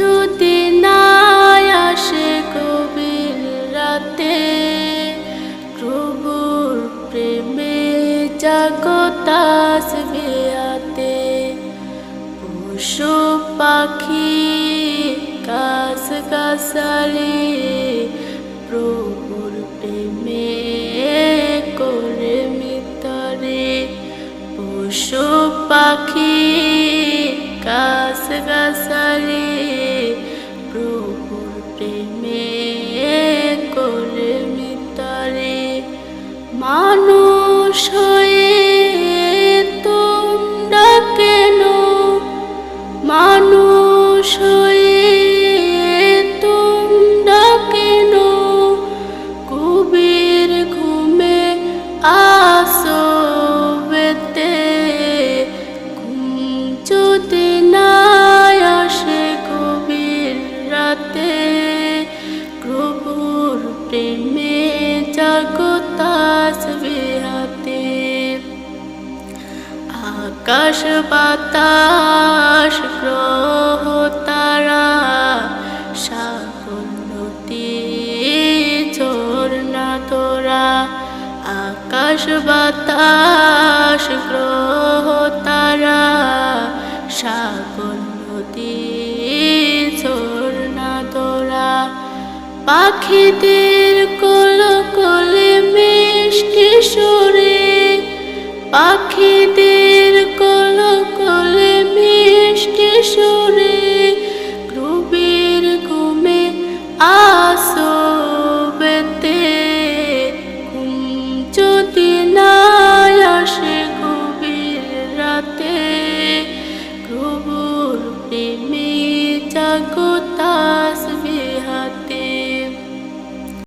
যদি না আসে গভীর রাতে, প্রভুর প্রেমে জাগো তাসবিহাতে। পশু পাখি গাছ গাছালি প্রভুর প্রেমে করে মিতরে। পশু পাখি গাছ গাছালি প্রভুর প্রেমে করে মিতরে। মানুষ হয়ে তোমরা কেন, মানুষ হয়ে তোমরা কেন গভীর ঘুমে আসো বেতে। ঘুম যদি না আসে গভীর রাতে, প্রভুর প্রেমে জাগো তাসবিহাতে। আকাশ বাতাস গ্রহ তারা সাগর নদী ঝরনা তোরা। আকাশ বাতাস গ্রহ তারা সাগর নদী ঝরনা তোরা। পাখিদের কোলে মিষ্টি সুরে, পাখিদের কোলে মিষ্টি সুরে গভীর ঘুমে আসো বেতে। ঘুম যদি না আসে গভীর রাতে, প্রভুর প্রেমে জাগো